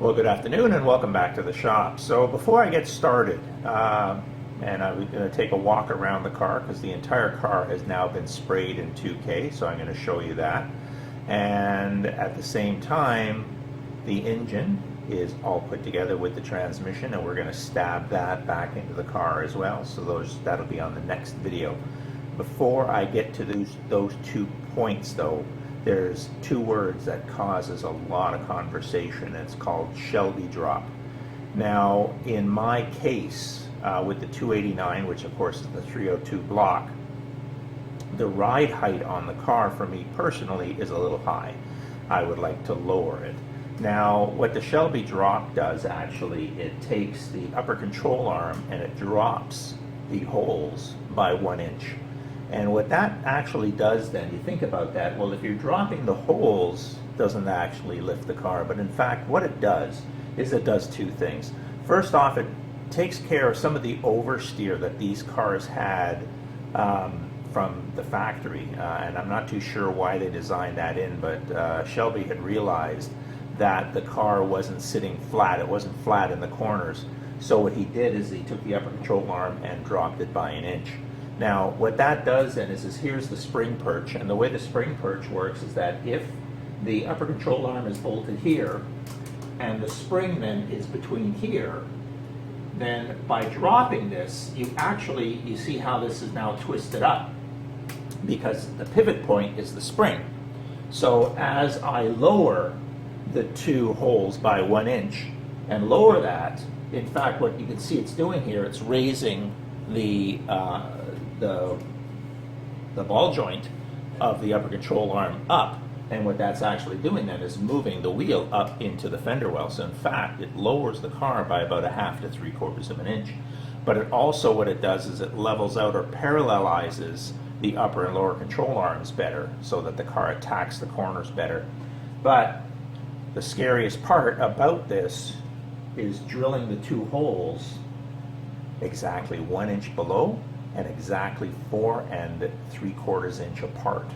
Well, good afternoon and welcome back to the shop. So before I get started, and I'm going to take a walk around the car because the entire car has now been sprayed in 2K, so I'm going to show you that. And at the same time, the engine is all put together with the transmission, and we're going to stab that back into the car as well. So that'll be on the next video. Before I get to those 2 points, though, there's 2 words that causes a lot of conversation. It's called Shelby Drop. Now, in my case, with the 289, which of course is the 302 block, the ride height on the car for me personally is a little high. I would like to lower it. Now, what the Shelby Drop does actually, it takes the upper control arm and it drops the holes by 1 inch. And what that actually does then, you think about that, well, if you're dropping the holes, it doesn't actually lift the car. But in fact, what it does is it does 2 things. First off, it takes care of some of the oversteer that these cars had from the factory. And I'm not too sure why they designed that in, but Shelby had realized that the car wasn't sitting flat. It wasn't flat in the corners. So what he did is he took the upper control arm and dropped it by 1 inch. Now, what that does then is here's the spring perch, and the way the spring perch works is that if the upper control arm is bolted here, and the spring then is between here, then by dropping this, you see how this is now twisted up, because the pivot point is the spring. So as I lower the 2 holes by 1 inch, and lower that, in fact, what you can see it's doing here, it's raising the ball joint of the upper control arm up, and what that's actually doing then is moving the wheel up into the fender well. So in fact, it lowers the car by about 1/2 to 3/4 of an inch. But it also, what it does is it levels out or parallelizes the upper and lower control arms better, so that the car attacks the corners better. But the scariest part about this is drilling the 2 holes exactly 1 inch below and exactly 4 3/4 inch apart.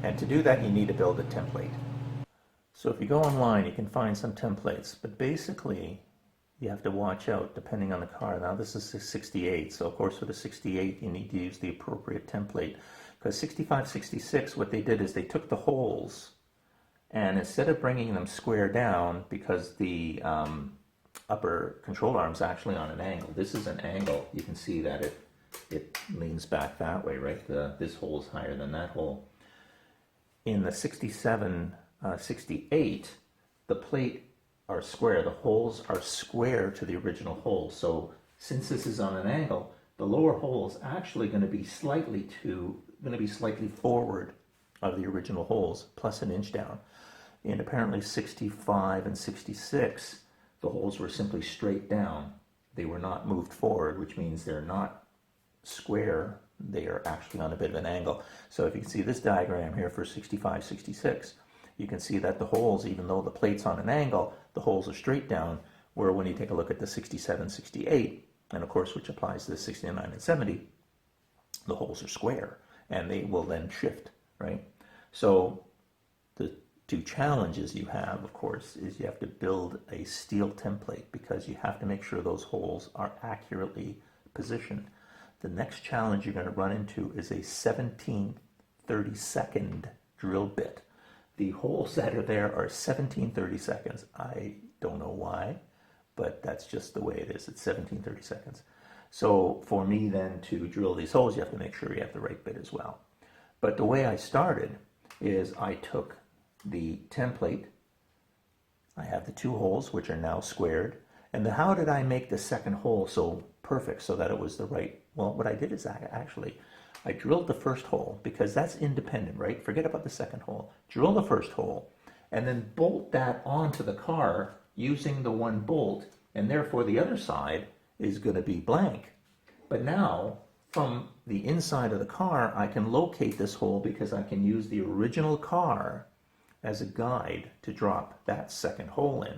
And to do that, you need to build a template. So if you go online, you can find some templates, but basically you have to watch out depending on the car. Now this is a 68, so of course with a 68 you need to use the appropriate template, because 65, 66, what they did is they took the holes and instead of bringing them square down, because the upper control arm is actually on an angle. This is an angle. You can see that it leans back that way, right? This hole is higher than that hole. In the 67, 68, the plate are square. The holes are square to the original hole. So since this is on an angle, the lower hole is actually going to be slightly forward of the original holes, plus 1 inch down. And apparently 65 and 66, the holes were simply straight down. They were not moved forward, which means they're not square, they are actually on a bit of an angle. So if you can see this diagram here for 65, 66, you can see that the holes, even though the plate's on an angle, the holes are straight down, where when you take a look at the 67, 68, and of course which applies to the 69 and 70, the holes are square, and they will then shift, right? So the 2 challenges you have, of course, is you have to build a steel template, because you have to make sure those holes are accurately positioned. The next challenge you're going to run into is a 17/32 drill bit. The holes that are there are 17/32. I don't know why, but that's just the way it is. It's 17/32. So for me then to drill these holes, you have to make sure you have the right bit as well. But the way I started is I took the template. I have the 2 holes, which are now squared. And how did I make the second hole so perfect so that it was the right? Well, what I did is I drilled the first hole, because that's independent, right? Forget about the second hole. Drill the first hole and then bolt that onto the car using the 1 bolt, and therefore the other side is going to be blank. But now from the inside of the car, I can locate this hole because I can use the original car as a guide to drop that second hole in.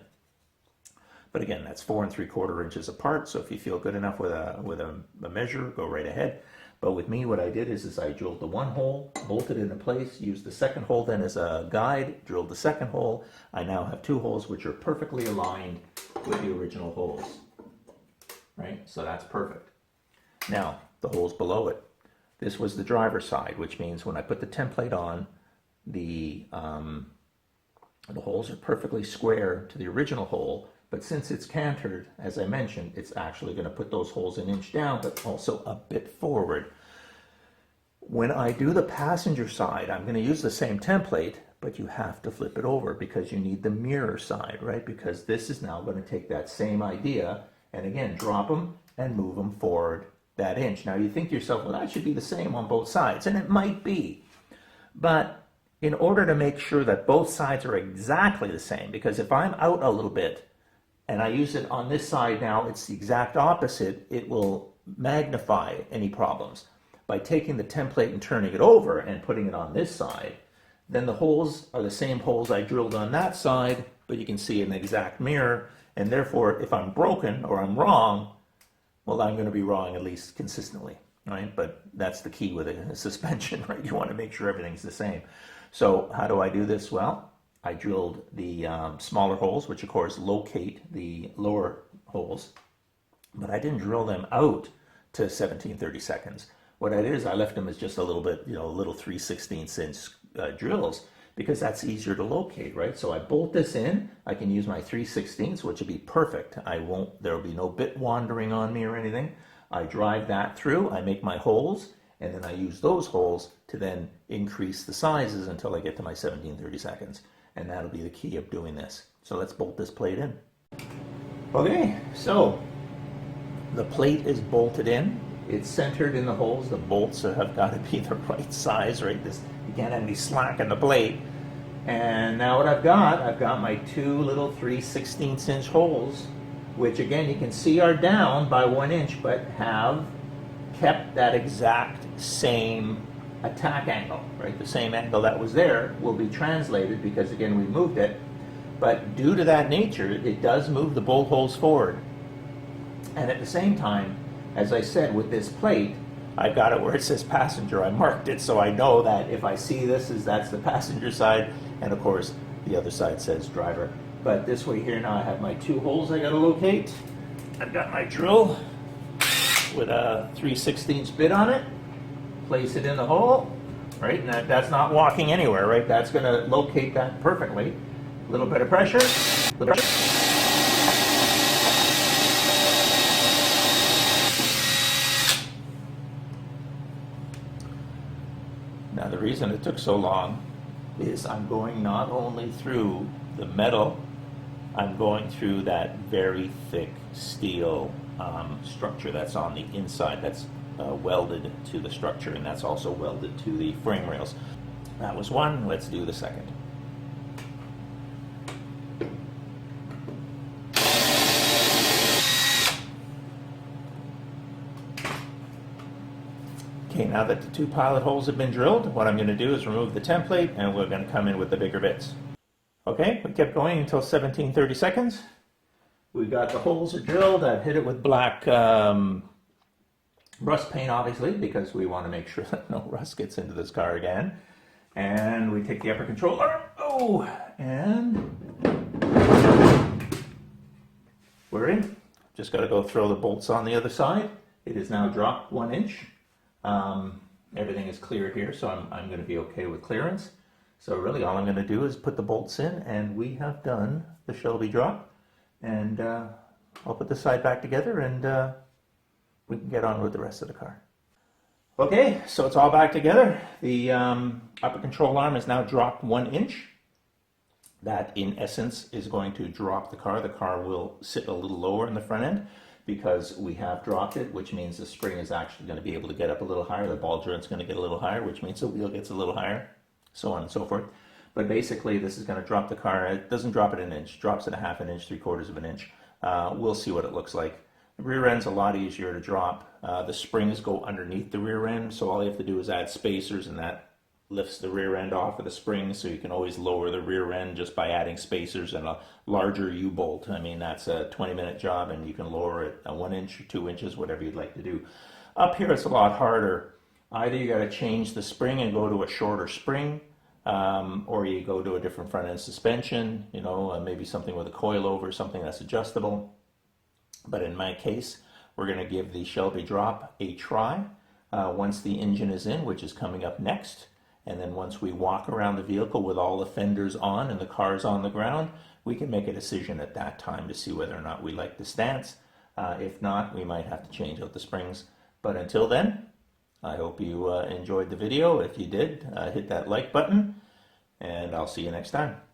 But again, that's 4 3/4 inches apart, so if you feel good enough with a measure, go right ahead. But with me, what I did is I drilled the one hole, bolted it into place, used the second hole then as a guide, drilled the second hole. I now have two holes which are perfectly aligned with the original holes, right? So that's perfect. Now, the holes below it. This was the driver's side, which means when I put the template on, the holes are perfectly square to the original hole, but since it's cantered, as I mentioned, it's actually going to put those holes an inch down, but also a bit forward. When I do the passenger side, I'm going to use the same template, but you have to flip it over because you need the mirror side, right? Because this is now going to take that same idea and again, drop them and move them forward that inch. Now you think to yourself, well, that should be the same on both sides, and it might be. But in order to make sure that both sides are exactly the same, because if I'm out a little bit and I use it on this side now, it's the exact opposite, it will magnify any problems. By taking the template and turning it over and putting it on this side, then the holes are the same holes I drilled on that side, but you can see an exact mirror, and therefore if I'm broken or I'm wrong, well, I'm going to be wrong at least consistently, right? But that's the key with a suspension, right? You want to make sure everything's the same. So how do I do this? Well, I drilled the smaller holes, which of course locate the lower holes, but I didn't drill them out to 17/30 seconds. What I did is I left them as just a little bit, little 3/16 inch drills, because that's easier to locate, right? So I bolt this in, I can use my 3/16, which would be perfect. There'll be no bit wandering on me or anything. I drive that through, I make my holes, and then I use those holes to then increase the sizes until I get to my 17/30 seconds. And that'll be the key of doing this. So let's bolt this plate in. Okay, so the plate is bolted in. It's centered in the holes. The bolts have got to be the right size, right? You can't have any slack in the plate. And now what I've got my two little 3/16 inch holes, which again you can see are down by 1 inch, but have kept that exact same attack angle, right? The same angle that was there will be translated because again we moved it, but due to that nature it does move the bolt holes forward. And at the same time, as I said, with this plate, I've got it where it says passenger. I marked it so I know that if I see this, that's the passenger side, and of course the other side says driver. But this way here now I have my two holes I got to locate. I've got my drill with a 3/16 bit on it. Place it in the hole, right? And that's not walking anywhere, right? That's going to locate that perfectly. A little bit of pressure. Now the reason it took so long is I'm going not only through the metal, I'm going through that very thick steel structure that's on the inside, that's welded to the structure, and that's also welded to the frame rails. That was one. Let's do the second. Okay, now that the two pilot holes have been drilled, what I'm going to do is remove the template, and we're going to come in with the bigger bits. Okay, we kept going until 17/30 seconds. We got the holes are drilled. I've hit it with black rust paint, obviously, because we want to make sure that no rust gets into this car again. And we take the upper controller. Oh, and we're in. Just got to go throw the bolts on the other side. It is now dropped 1 inch. Everything is clear here, so I'm going to be okay with clearance. So really all I'm going to do is put the bolts in, and we have done the Shelby Drop. And I'll put the side back together, and we can get on with the rest of the car. Okay, so it's all back together. The upper control arm is now dropped 1 inch. That, in essence, is going to drop the car. The car will sit a little lower in the front end because we have dropped it, which means the spring is actually going to be able to get up a little higher. The ball joint's going to get a little higher, which means the wheel gets a little higher, so on and so forth. But basically, this is going to drop the car. It doesn't drop it an inch. Drops it a half an inch, 3/4 of an inch. We'll see what it looks like. The rear end's a lot easier to drop. The springs go underneath the rear end, so all you have to do is add spacers, and that lifts the rear end off of the spring, so you can always lower the rear end just by adding spacers and a larger U-bolt. I mean, that's a 20-minute job, and you can lower it 1 inch or 2 inches, whatever you'd like to do. Up here, it's a lot harder. Either you got to change the spring and go to a shorter spring, or you go to a different front end suspension, maybe something with a coilover, something that's adjustable. But in my case, we're going to give the Shelby Drop a try once the engine is in, which is coming up next. And then once we walk around the vehicle with all the fenders on and the car's on the ground, we can make a decision at that time to see whether or not we like the stance. If not, we might have to change out the springs. But until then, I hope you enjoyed the video. If you did, hit that like button, and I'll see you next time.